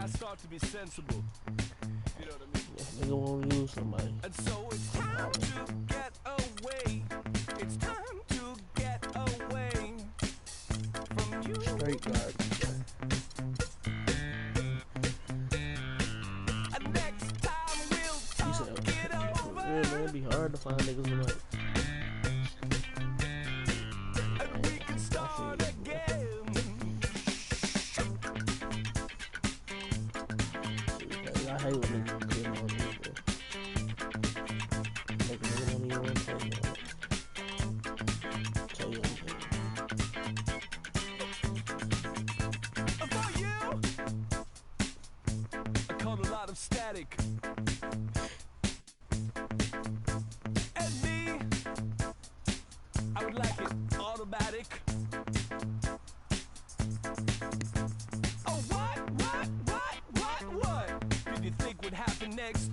start to be sensible. You know what I mean? Yeah, nigga won't use somebody. And so it's time to get away. It's time to get away from you. Straight guard. And next time we'll talk it over. Yeah, man, it'd be hard to find niggas who like. And we can start again. I hate when niggas get on me, bro. Like, nigga don't even want to tell you. Tell you anything. For you, I caught a lot of static. And me, I would like it automatic. Oh, what? Did you think would happen next?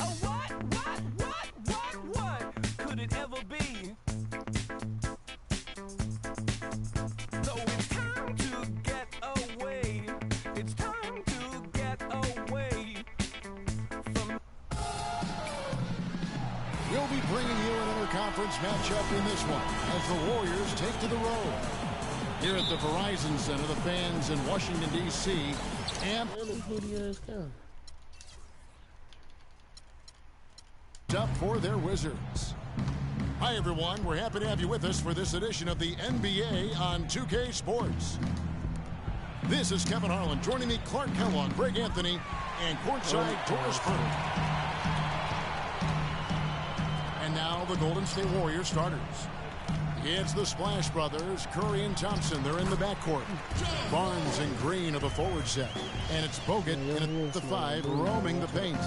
Oh, what? Could it ever be? So it's time to get away. It's time to get away from. We'll be bringing you an interconference matchup in this one as the Warriors take to the road. Here at the Verizon Center, the fans in Washington, D.C. amped up for their Wizards. Hi, everyone. We're happy to have you with us for this edition of the NBA on 2K Sports. This is Kevin Harlan. Joining me, Clark Kellogg, Greg Anthony, and courtside Doris Burke. And now the Golden State Warriors starters. It's the Splash Brothers, Curry and Thompson. They're in the backcourt. Barnes and Green are the forward set. And it's Bogut in at the 5, roaming the paint.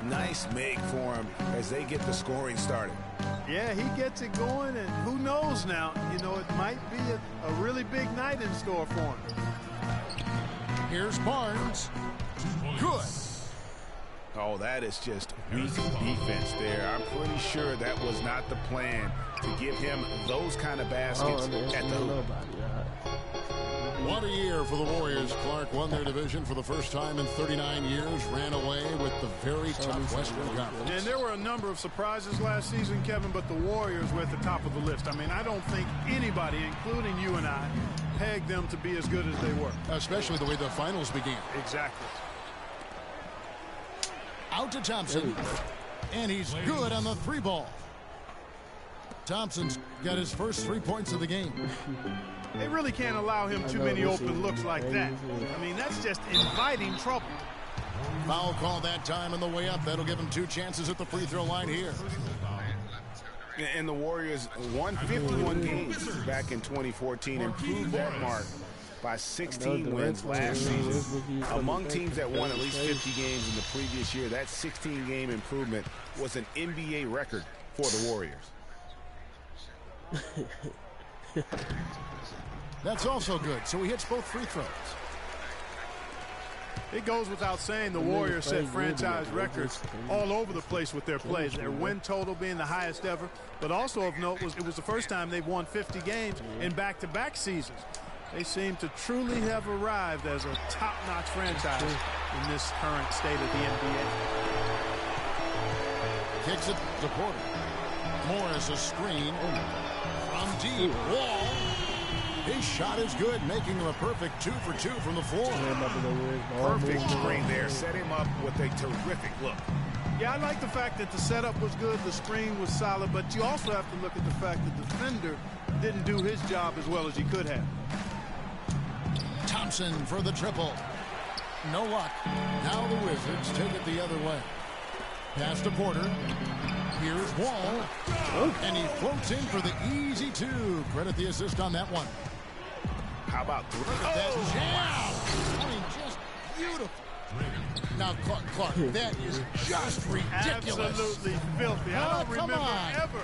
Nice make for him as they get the scoring started. Yeah, he gets it going, and who knows now, you know, it might be a really big night in store for him. Here's Barnes. Good. Oh, that is just weak defense there. I'm pretty sure that was not the plan to give him those kind of baskets at the hoop. What a year for the Warriors. Clark won their division for the first time in 39 years, ran away with the very tough Western Conference. And there were a number of surprises last season, Kevin, but the Warriors were at the top of the list. I mean, I don't think anybody, including you and I, pegged them to be as good as they were. Especially the way the finals began. Exactly. Out to Thompson, and he's good on the 3 ball. Thompson's got his first 3 points of the game. They really can't allow him too many open looks like that. I mean, that's just inviting trouble. Foul call that time on the way up. That'll give him 2 chances at the free throw line here. And the Warriors won 51 games back in 2014, improved that mark by 16 wins last season. Among teams that won at least 50 games in the previous year, that 16-game improvement was an NBA record for the Warriors. That's also good, so he hits both free throws. It goes without saying the Warriors set franchise records all over the place with their plays. Their win total being the highest ever, but also of note was it was the first time they've won 50 games in back-to-back seasons. They seem to truly have arrived as a top-notch franchise in this current state of the NBA. Kicks it to Porter. Morris a screen from deep. Wall. His shot is good, making him a perfect 2 for 2 from the floor. Perfect screen there. Set him up with a terrific look. Yeah, I like the fact that the setup was good, the screen was solid, but you also have to look at the fact that the defender didn't do his job as well as he could have. Thompson for the triple. No luck. Now the Wizards take it the other way. Pass to Porter. Here's Wall. And he floats in for the easy 2. Credit the assist on that one. How about that jam? I mean, just beautiful. Now, Clark, that is just ridiculous. Absolutely filthy. I don't remember ever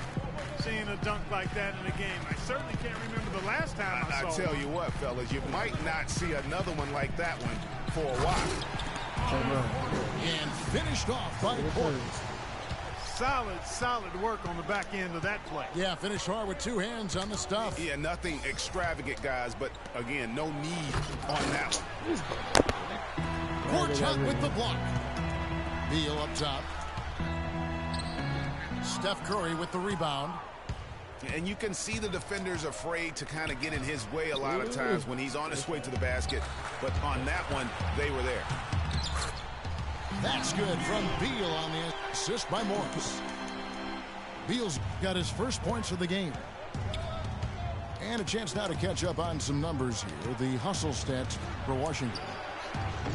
seeing a dunk like that in a game. I certainly can't remember the last time I saw it. I tell you what, fellas, you might not see another one like that one for a while. And finished off by Porter. solid work on the back end of that play. Yeah, finished hard with 2 hands on the stuff. Yeah, nothing extravagant, guys, but again, no need on that one. Quartet with the block. Beal up top. Steph Curry with the rebound. And you can see the defenders afraid to kind of get in his way a lot of times when he's on his way to the basket. But on that one, they were there. That's good from Beal on the assist by Morris. Beal's got his first points of the game. And a chance now to catch up on some numbers here. The hustle stats for Washington.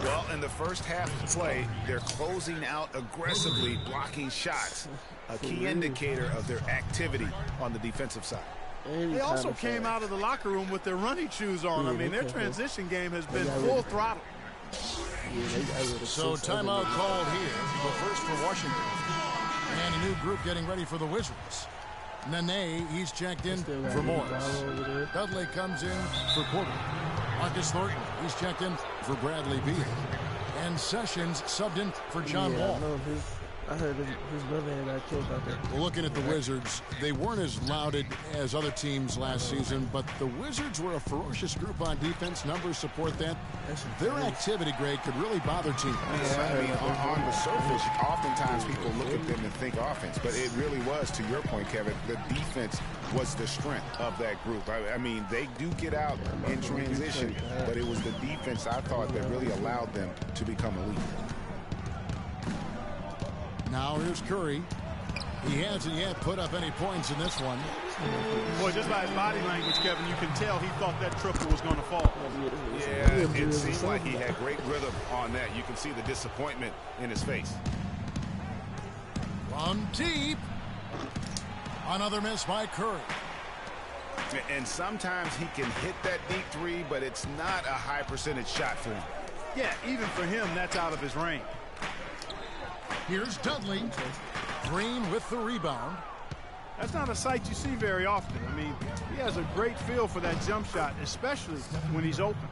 Well, in the first half of play, they're closing out aggressively, blocking shots. A key indicator of their activity on the defensive side. They also came out of the locker room with their running shoes on. I mean, their transition game has been full throttle. So timeout called here, the first for Washington. And a new group getting ready for the Wizards. Nene, he's checked in for Morris. Dudley comes in for Porter. Marcus Thornton, he's checked in for Bradley Beal. And Sessions subbed in for John Wall. I heard his brother got killed out there. Looking at the Wizards, they weren't as lauded as other teams last season, but the Wizards were a ferocious group on defense. Numbers support that. Their activity grade could really bother teams. I mean, on the surface, oftentimes people look at them and think offense, but it really was, to your point, Kevin, the defense was the strength of that group. I mean, they do get out in transition, but it was the defense, I thought, that really allowed them to become elite. Now here's Curry. He hasn't yet put up any points in this one. Boy, just by his body language, Kevin, you can tell he thought that triple was going to fall. Yeah, it seemed like he had great rhythm on that. You can see the disappointment in his face. From deep. Another miss by Curry. And sometimes he can hit that deep three, but it's not a high percentage shot for him. Yeah, even for him, that's out of his range. Here's Dudley. Green with the rebound. That's not a sight you see very often. I mean, he has a great feel for that jump shot, especially when he's open.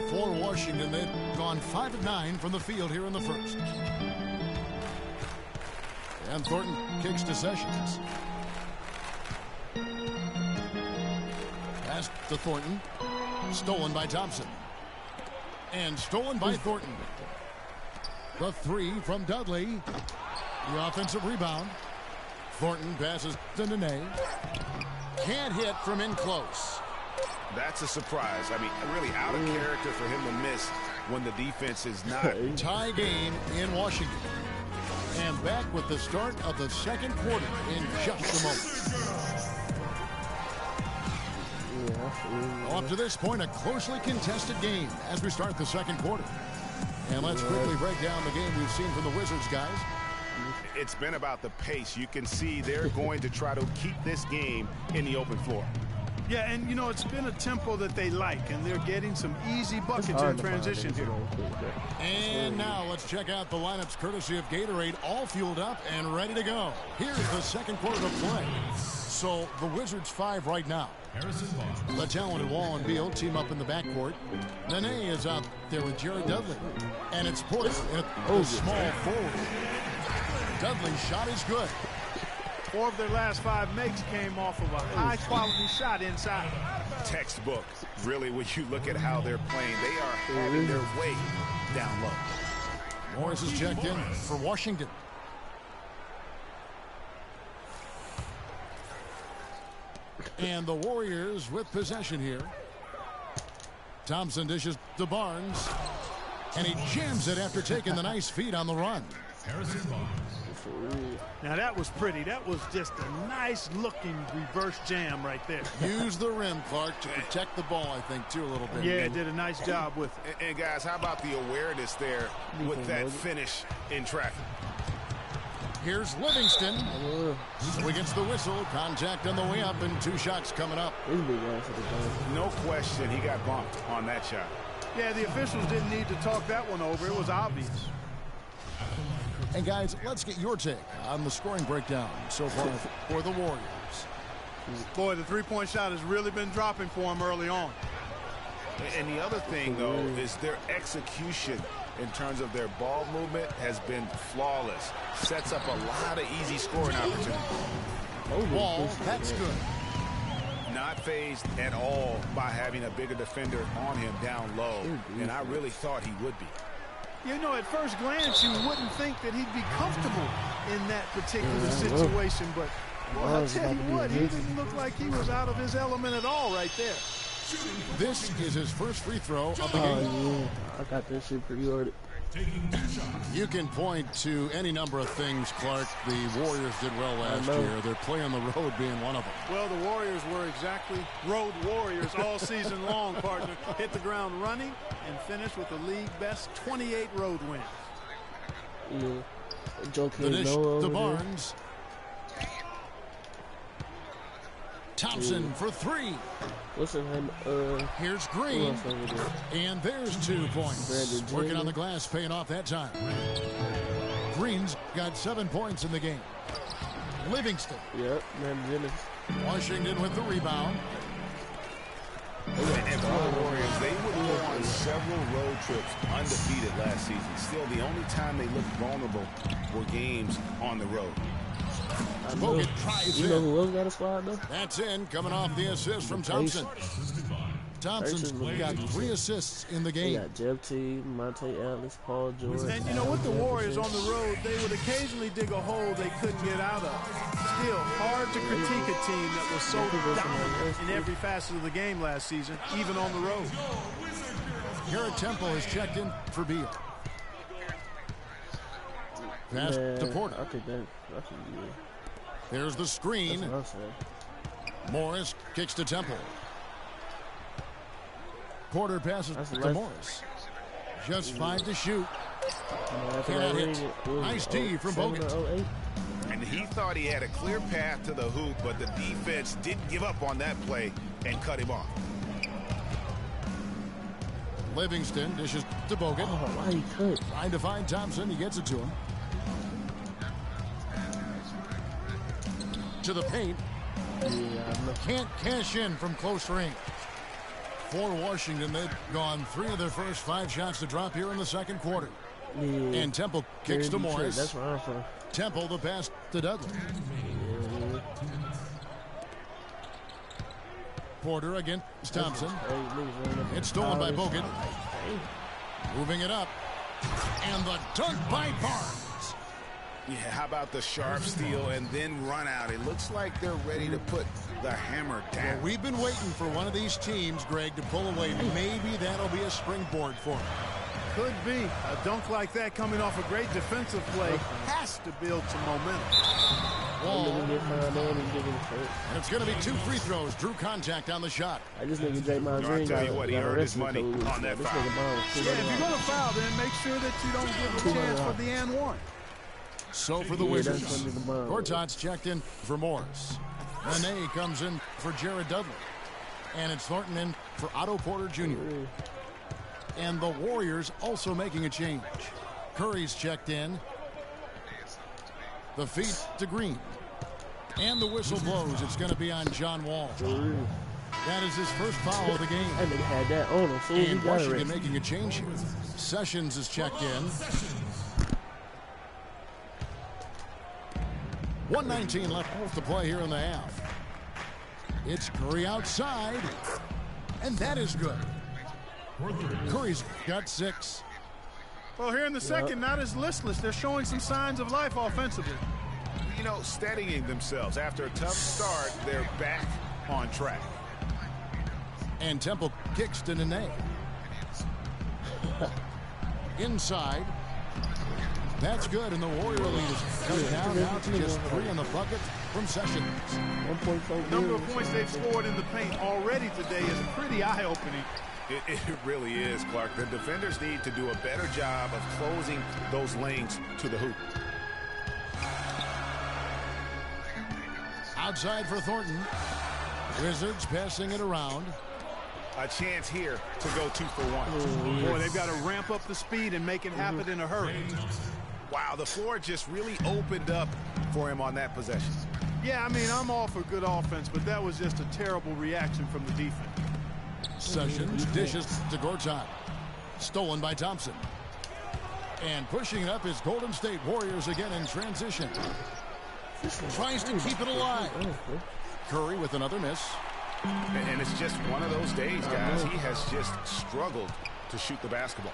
For Washington, they've gone 5 of 9 from the field here in the first. And Thornton kicks to Sessions. Pass to Thornton. Stolen by Thompson. And stolen by Thornton. The three from Dudley. The offensive rebound. Thornton passes to Nene. Can't hit from in close. That's a surprise. I mean, really out of character for him to miss when the defense is not. Tie game in Washington. And back with the start of the second quarter in just a moment. Up to this point, a closely contested game as we start the second quarter. And let's quickly break down the game we've seen from the Wizards, guys. It's been about the pace. You can see they're going to try to keep this game in the open floor. Yeah, and, you know, it's been a tempo that they like, and they're getting some easy buckets in transition here. And now let's check out the lineups courtesy of Gatorade, all fueled up and ready to go. Here's the second quarter of play. So the Wizards 5 right now. The talented Wall and Beal team up in the backcourt. Nene is out there with Jared Dudley. And it's Porter at the small forward. Dudley's shot is good. 4 of their last 5 makes came off of a high-quality shot inside. Textbook. Really, when you look at how they're playing, they are having their way down low. Morris is checked in for Washington. And the Warriors with possession here. Thompson dishes to Barnes. And he jams it after taking the nice feed on the run. Now that was pretty. That was just a nice looking reverse jam right there. Use the rim, Clark, to protect the ball, I think, too, a little bit. Yeah, did a nice job with it. And guys, how about the awareness there with that finish in traffic? Here's Livingston. So against the whistle, contact on the way up, and 2 shots coming up. No question, he got bumped on that shot. Yeah, the officials didn't need to talk that one over. It was obvious. And guys, let's get your take on the scoring breakdown so far for the Warriors. Boy, the three-point shot has really been dropping for him early on. And the other thing, though, is their execution in terms of their ball movement has been flawless. Sets up a lot of easy scoring opportunities. Wall, that's good. Not phased at all by having a bigger defender on him down low, and I really thought he would be. You know, at first glance, you wouldn't think that he'd be comfortable in that particular situation, but boy, I'll tell you what, he didn't look like he was out of his element at all right there. This is his first free throw of the game. Yeah, I got that shit pre-ordered. You can point to any number of things, Clark. The Warriors did well last year. Their play on the road being one of them. Well, the Warriors were exactly road warriors all season long, partner. Hit the ground running and finished with the league best 28 road wins. Yeah. Joe The dish Noah to over Barnes. Thompson for three. What's his name? Here's Who Green. else over there? And there's 2 points. Brandon Working Jr. on the glass, paying off that time. Green's got 7 points in the game. Livingston. Yep, man, Jennings. Washington with the rebound. And for the Warriors, they would go on several road trips undefeated last season. Still, the only time they looked vulnerable were games on the road. Bogut tries You know in. who else got a squad though? That's in, coming off the assist from Thompson. Thompson's got 3 assists in the They game. got Jeff T, Monte Ellis, Paul George. And you know, with the Warriors on the road, they would occasionally dig a hole they couldn't get out of. Still, hard to critique a team that was so dominant in every facet of the game last season, even on the road. Garrett Temple has checked in for Beal. Pass to Porter. I think that's good. There's the screen. That's what I'm saying. Morris kicks to Temple. Porter passes That's to less. Morris. Just 5 to shoot. After Cannot that hit. ring, it was Nice D from 07 Bogut. or 08. And he thought he had a clear path to the hoop, but the defense didn't give up on that play and cut him off. Livingston dishes to Bogut. Oh, why he cut? Trying to find Thompson. He gets it to him. To the paint. Yeah, I know. Can't cash in from close range. For Washington, they've gone 3 of their first 5 shots to drop here in the second quarter. Yeah. And Temple kicks to Detroit, Morris. That's where I'm from. Temple, the pass to Dudley. Yeah. Porter against Thompson. Hey, niggas running up It's stolen by all this. Bogut. Moving it up. And the dunk by Barnes. Yeah, how about the sharp steal and then run out? It looks like they're ready to put the hammer down. We've been waiting for one of these teams, Greg, to pull away. Maybe that'll be a springboard for them. Could be. A dunk like that coming off a great defensive play has to build some momentum. Wall. Niggas get found out and get him hurt. And it's going to be 2 free throws. Drew contact on the shot. I just nigga Draymond I'll Green tell got you what, he got earned his arrested money for on that this foul. nigga ball was Yeah, if you're going to foul, then make sure that you don't give a chance for the and one. So for the Yeah, Wizards, that's under the ball. Gortat's checked in for Morris. Nene comes in for Jared Dudley. And it's Thornton in for Otto Porter Jr. And the Warriors also making a change. Curry's checked in. The feed to Green. And the whistle blows. It's going to be on John Wall. That is his first foul of the game. That nigga had that on him. Soon as he And got Washington arrested. making a change here. Sessions is checked in. 1:19 left to play here in the half. It's Curry outside. And that is good. Curry's got 6. Well, here in the second, not as listless. They're showing some signs of life offensively. You know, steadying themselves. After a tough start, they're back on track. And Temple kicks to Nene. Inside. That's good, and the Warrior lead is cut down now to just 3 on the bucket from Sessions. 1.4 Number of points they've scored in the paint already today is pretty eye-opening. It really is, Clark. The defenders need to do a better job of closing those lanes to the hoop. Outside for Thornton. Wizards passing it around. A chance here to go 2 for 1. Boy, they've got to ramp up the speed and make it happen in a hurry. Wow, the floor just really opened up for him on that possession. Yeah, I mean, I'm all for good offense, but that was just a terrible reaction from the defense. Sessions dishes to Gortat. Stolen by Thompson. And pushing it up is Golden State Warriors again in transition. Tries to keep it alive. Curry with another miss. And it's just one of those days, guys. He has just struggled to shoot the basketball.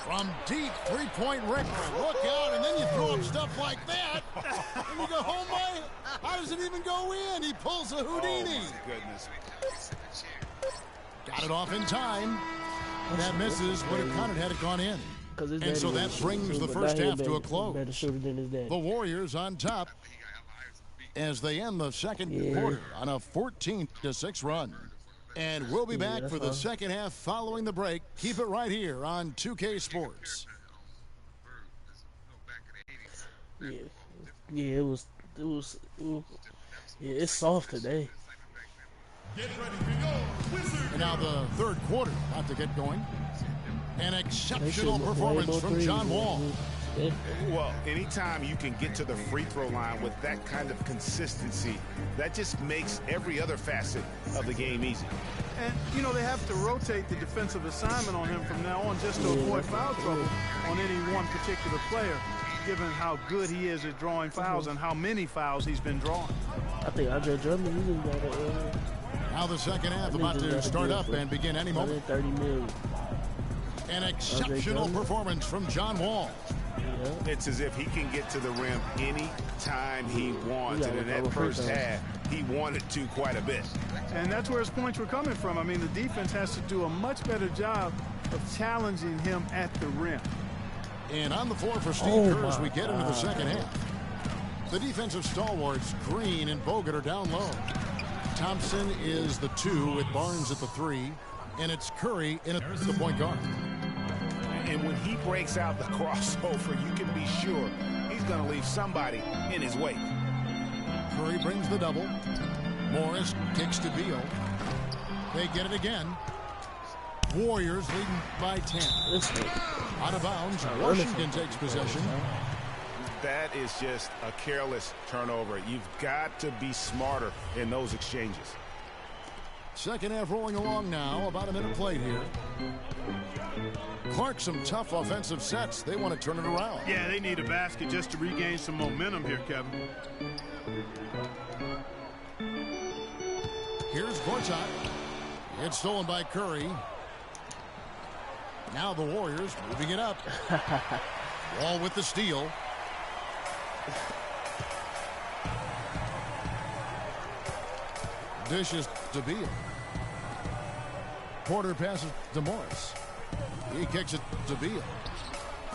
From deep three-point range. Look out, and then you throw up stuff like that. And you go, oh my, how does it even go in? He pulls a Houdini. Oh, my goodness. Got it off in time. That misses, but it counted had it gone in. And so that brings the first half to a close. The Warriors on top as they end the second quarter on a 14-6 run. And we'll be back for the second half following the break. Keep it right here on 2K Sports. Yeah, it was it's soft today. And now the third quarter about to get going. An exceptional performance from John Wall. Well, anytime you can get to the free throw line with that kind of consistency, that just makes every other facet of the game easy. And, you know, they have to rotate the defensive assignment on him from now on just to avoid foul trouble on any one particular player, given how good he is at drawing fouls and how many fouls he's been drawing. I think Andre Drummond even got it. Now the second half about to start up and begin any moment. 30 million. An exceptional performance from John Wall. Yeah. It's as if he can get to the rim any time he wants. And in that first half, he wanted to quite a bit. And that's where his points were coming from. I mean, the defense has to do a much better job of challenging him at the rim. And on the floor for Steve Kerr as we get into the second half. The defensive stalwarts, Green and Bogut, are down low. Thompson is the 2 with Barnes at the 3. And it's Curry in at the point guard. And when he breaks out the crossover, you can be sure he's going to leave somebody in his wake. Curry brings the double. Morris kicks to Beal. They get it again. Warriors leading by 10. Out of bounds. Washington takes possession. That is just a careless turnover. You've got to be smarter in those exchanges. Second half rolling along now. About a minute played here. Clark, some tough offensive sets. They want to turn it around. Yeah, they need a basket just to regain some momentum here, Kevin. Here's Gortat. It's stolen by Curry. Now the Warriors moving it up. Wall with the steal. Dishes to Beal. Porter passes to Morris. He kicks it to Beal.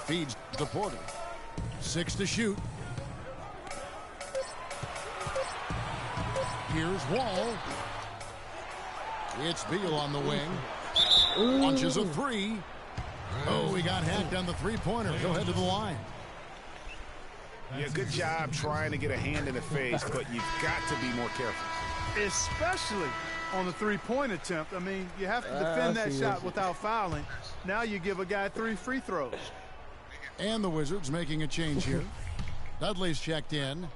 Feeds to Porter. 6 to shoot. Here's Wall. It's Beal on the wing. Launches a 3. Oh, he got hacked on the three-pointer. He'll head to the line. Yeah, good job trying to get a hand in the face, but you've got to be more careful. Especially on the three-point attempt. I mean, you have to defend that shot without fouling. Now you give a guy 3 free throws. And the Wizards making a change here. Dudley's checked in.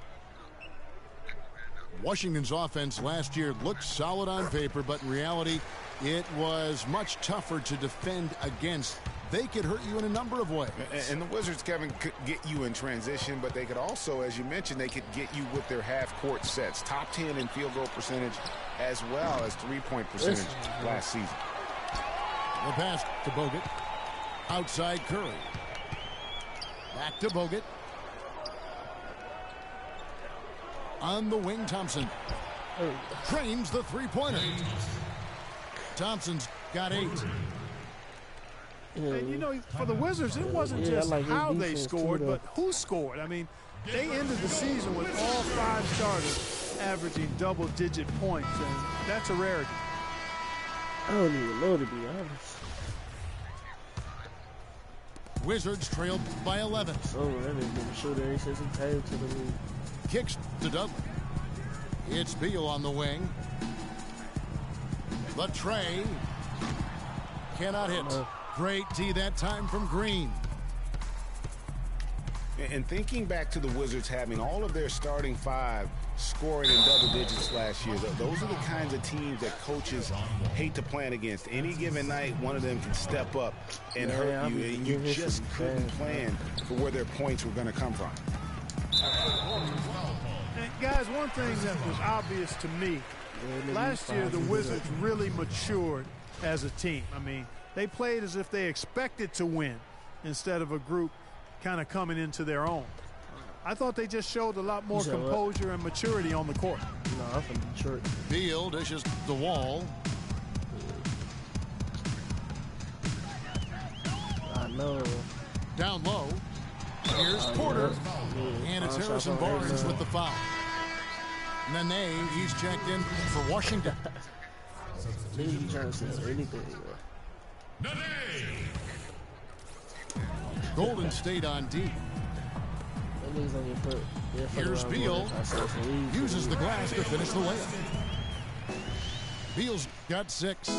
Washington's offense last year looked solid on paper, but in reality, it was much tougher to defend against. They could hurt you in a number of ways. And the Wizards, Kevin, could get you in transition, but they could also, as you mentioned, they could get you with their half-court sets. Top 10 in field goal percentage as well as three-point percentage last season. The pass to Bogut. Outside Curry. Back to Bogut. On the wing, Thompson. Trains the three-pointer. Thompson's got 8. And, you know, for the Wizards, it wasn't just how they scored, but who scored. I mean, they ended the season with all 5 starters averaging double-digit points, and that's a rarity. I don't even know, to be honest. Wizards trailed by 11. Oh, that has been a shooter since he came to the league. Kicks to Dudley. It's Beal on the wing. The tray. Cannot hit. Great D that time from Green. And thinking back to the Wizards having all of their starting five scoring in double digits last year, those are the kinds of teams that coaches hate to plan against. Any given night, one of them can step up and hurt you, and you just couldn't plan for where their points were going to come from. And guys, one thing that was obvious to me, last year the Wizards really matured as a team. I mean, they played as if they expected to win instead of a group kind of coming into their own. I thought they just showed a lot more composure and maturity on the court. No, I'm from Detroit. Beal dishes the wall. I know. Down low. Here's Porter. And it's Harrison Barnes with the foul. Nene, he's checked in for Washington. He's trying to say anything. Golden State on D. Here's Beal. Uses the glass to finish the layup. Beal's got 6.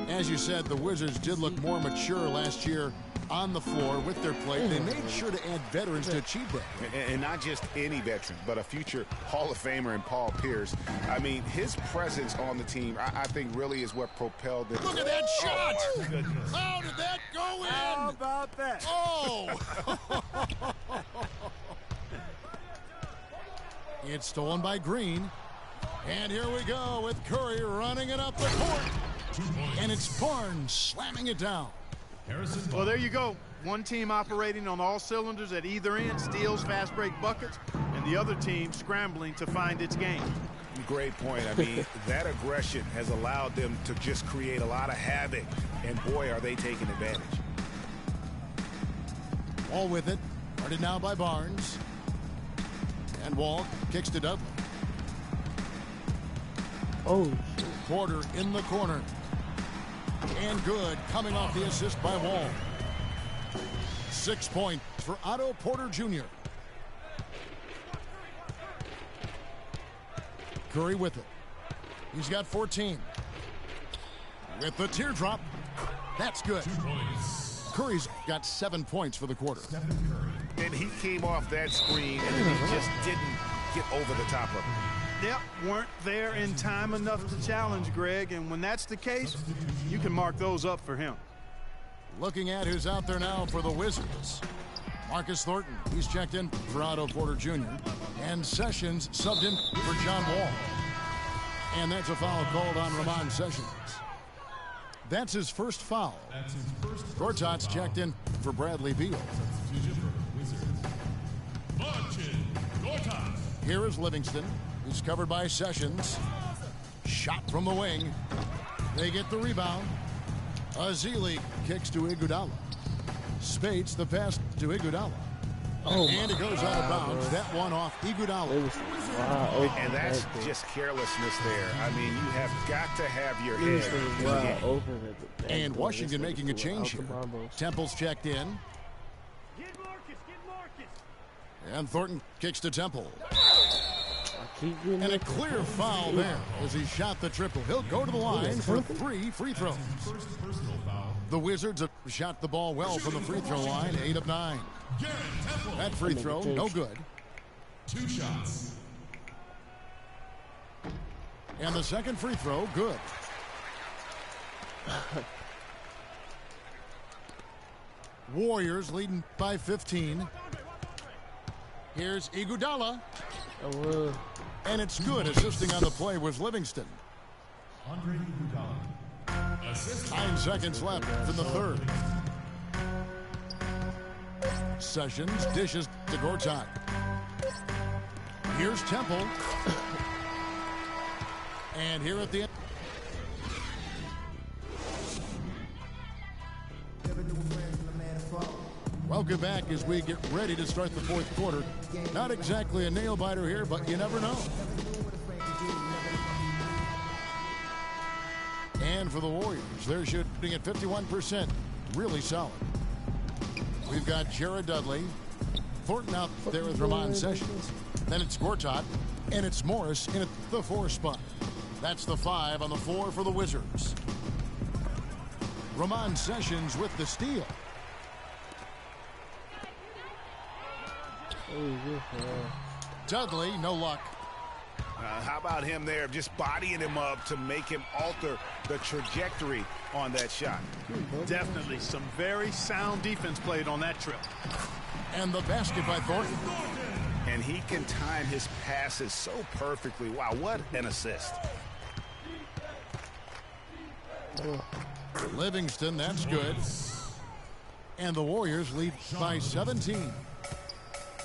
As you said, the Wizards did look more mature last year on the floor with their play. They made sure to add veterans to achieve that. And not just any veteran, but a future Hall of Famer in Paul Pierce. I mean, his presence on the team, I think, really is what propelled them. Look at that shot! How did that go in? How about that? Oh! It's stolen by Green. And here we go with Curry running it up the court. And it's Barnes slamming it down. Well, there you go. One team operating on all cylinders at either end, steals, fast break buckets, and the other team scrambling to find its game. Great point. I mean, that aggression has allowed them to just create a lot of havoc, and boy, are they taking advantage. Wall with it. Guarded now by Barnes. And Wall kicks to Dudley. Oh, Porter in the corner. And good, coming off the assist by Wall. 6 points for Otto Porter Jr. Curry with it. He's got 14. With the teardrop. That's good. Curry's got 7 points for the quarter. And he came off that screen, and then he just didn't get over the top of it. Yep, weren't there in time enough to challenge Greg, and when that's the case, you can mark those up for him. Looking at who's out there now for the Wizards. Marcus Thornton, he's checked in for Otto Porter Jr. And Sessions subbed in for John Wall. And that's a foul called on Ramon Sessions. That's his first foul. Gortat's checked in for Bradley Beal. Here is Livingston. He's covered by Sessions. Shot from the wing. They get the rebound. Azili kicks to Iguodala. Spates the pass to Iguodala. Oh, and it goes out of bounds. That one off Iguodala. Wow, And that's just carelessness there. I mean, you have got to have your head. And Washington making a change here. Temple's checked in. And Thornton kicks to Temple. And a clear foul there as he shot the triple. He'll go to the line for 3 free throws. The Wizards have shot the ball well from the free throw line, 8 of 9. That free throw, no good. 2 shots. And the second free throw, good. Warriors leading by 15. Here's Iguodala. And it's good. Assisting on the play was Livingston. 9 seconds left in the third. Sessions dishes to Gortat. Here's Temple. And here at the end. Welcome back as we get ready to start the fourth quarter. Not exactly a nail-biter here, but you never know. And for the Warriors, they're shooting at 51%. Really solid. We've got Jared Dudley. Thornton out there with Ramon Sessions. Then it's Gortat. And it's Morris in at the 4 spot. That's the 5 on the 4 for the Wizards. Ramon Sessions with the steal. Dudley, no luck. How about him there just bodying him up to make him alter the trajectory on that shot? Definitely some very sound defense played on that trip. And the basket by Thornton. And he can time his passes so perfectly. Wow, what an assist. Livingston, that's good. And the Warriors lead by 17.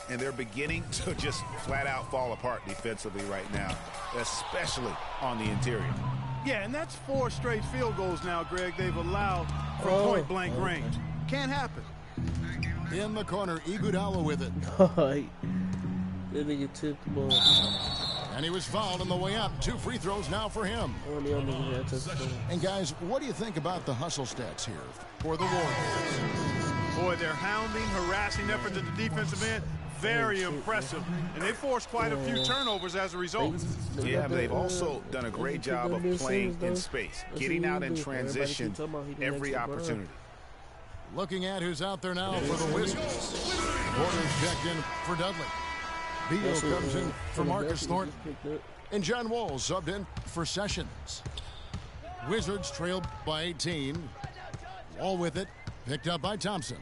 And they're beginning to just flat out fall apart defensively right now, especially on the interior. Yeah, and that's 4 straight field goals now, Greg, they've allowed from point-blank range. Can't happen. In the corner, Iguodala with it. That nigga tipped the ball. And he was fouled on the way up. 2 free throws now for him. And guys, what do you think about the hustle stats here for the Warriors? Boy, their hounding, harassing efforts at the defensive end, very impressive. And they forced quite a few turnovers as a result. Yeah, but they've also done a great job of playing in space, getting out in transition every opportunity. Looking at who's out there now for the Wizards. Porter's checked in for Dudley. Beal comes in for Marcus Thornton. And John Wall subbed in for Sessions. Wizards trailed by 18. Wall with it. Picked up by Thompson.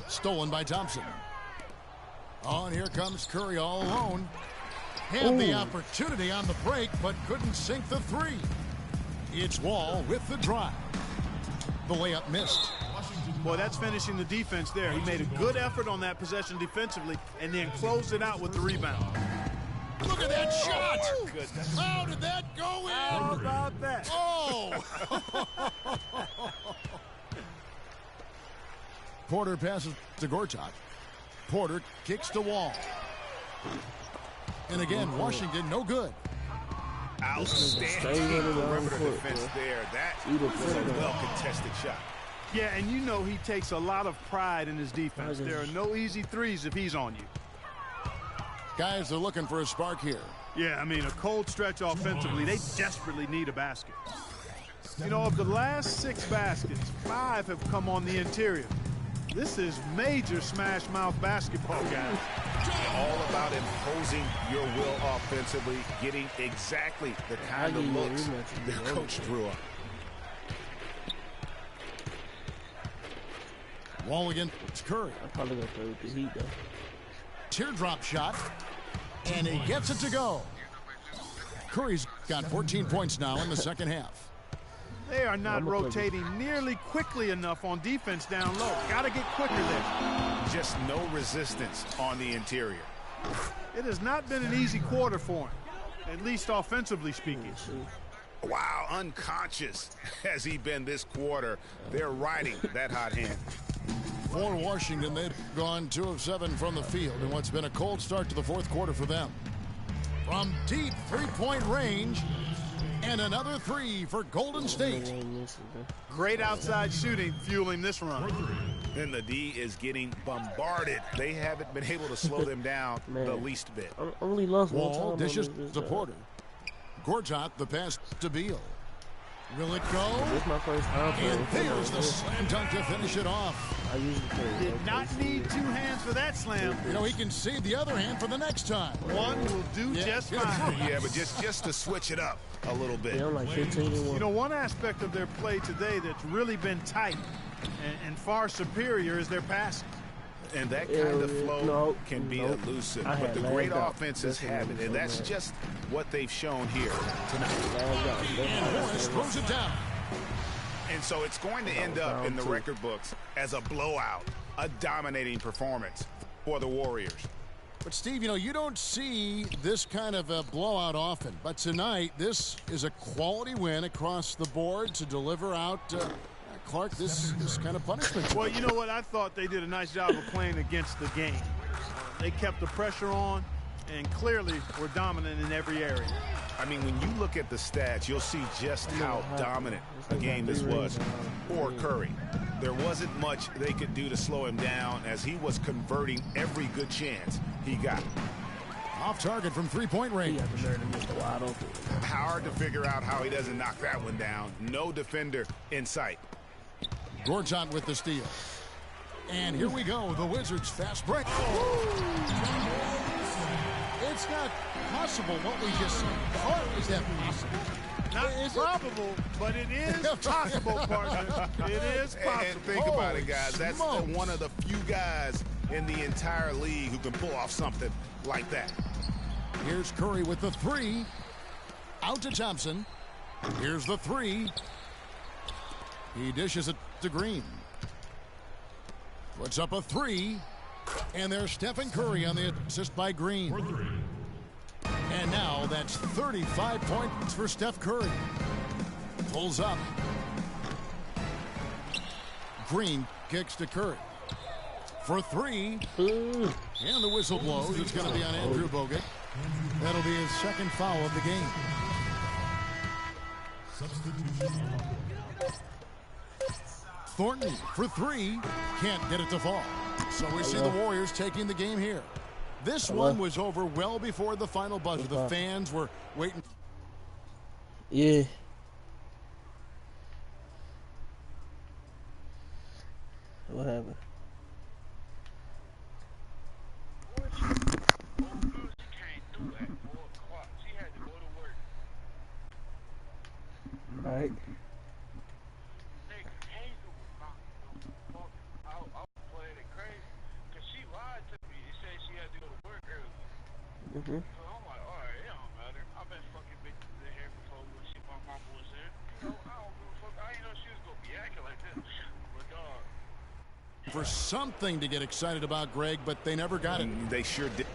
Stolen by Thompson. Oh, and here comes Curry all alone. Had the opportunity on the break, but couldn't sink the 3. It's Wall with the drive. The layup missed. Boy, that's finishing the defense there. He made a good effort on that possession defensively and then closed it out with the rebound. Look at that shot! How did that go in? How about that? Oh! Porter passes to Gortat. Porter kicks to Wall. And again, Washington no good. Outstanding perimeter defense there. That was a well-contested shot. Yeah, and you know he takes a lot of pride in his defense. There are no easy threes if he's on you. Guys, they're looking for a spark here. Yeah, I mean, a cold stretch offensively. They desperately need a basket. You know, of the last 6 baskets, 5 have come on the interior. This is major smash mouth basketball, guys. All about imposing your will offensively, getting exactly the kind of looks their coach drew up. Wall against Curry. I'm probably going to play with the Heat, though. Teardrop shot. And he gets it to go. Curry's got 14 points now in the second half. They are not rotating nearly quickly enough on defense down low. Got to get quicker there. Just no resistance on the interior. It has not been an easy quarter for him, at least offensively speaking. Wow, unconscious has he been this quarter. They're riding that hot hand. For Washington, they've gone 2 of 7 from the field in what's been a cold start to the fourth quarter for them. From deep 3-point range, and another 3 for Golden State. Great outside shooting fueling this run. And the D is getting bombarded. They haven't been able to slow them down the least bit. Only lost Wall dishes to Porter. Gortat, the pass to Beal. Will it go? This is my first time. And there's the slam dunk to finish it off. I usually play. Did not need 2 hands for that slam. You know, he can save the other hand for the next time. One will do just fine. Yeah, but just to switch it up a little bit. Yeah, I'm like 15-1. You know, one aspect of their play today that's really been tight and far superior is their passing. And that kind of flow can be elusive. But the great offenses have it, and that's just what they've shown here tonight. And Morris throws it down. And so it's going to end up in the record books as a blowout, a dominating performance for the Warriors. But, Steve, you know, you don't see this kind of a blowout often. But tonight, this is a quality win across the board to deliver out Clark this kind of punishment. Well, you know what? I thought they did a nice job of playing against the game. They kept the pressure on and clearly were dominant in every area. I mean, when you look at the stats, you'll see just how dominant a game this was for Curry. There wasn't much they could do to slow him down as he was converting every good chance he got. Off target from 3-point range. Hard to figure out how he doesn't knock that one down. No defender in sight. Gortat with the steal. And here we go, the Wizards fast break. It's not possible what we just thought. Is that possible? Not probable, but it is possible, partner. It is possible. And think about it, guys. That's one of the few guys in the entire league who can pull off something like that. Here's Curry with the three. Out to Thompson. Here's the three. He dishes it to Green. Puts up a three. And there's Stephen Curry on the assist by Green. And now that's 35 points for Steph Curry. Pulls up. Green kicks to Curry. For three. And the whistle blows. It's going to be on Andrew Bogut. That'll be his second foul of the game. Thornton for three. Can't get it to fall. So we see the Warriors taking the game here. This one was over well before the final buzzer. The fans were waiting. Yeah. What happened? Right. So I'm like, alright, it don't matter. I've been fucking bitches in here before when my mama was there. You know, I don't give a fuck. I didn't know she was gonna be acting like this. But dog. For something to get excited about, Greg, but they never got it. They sure did.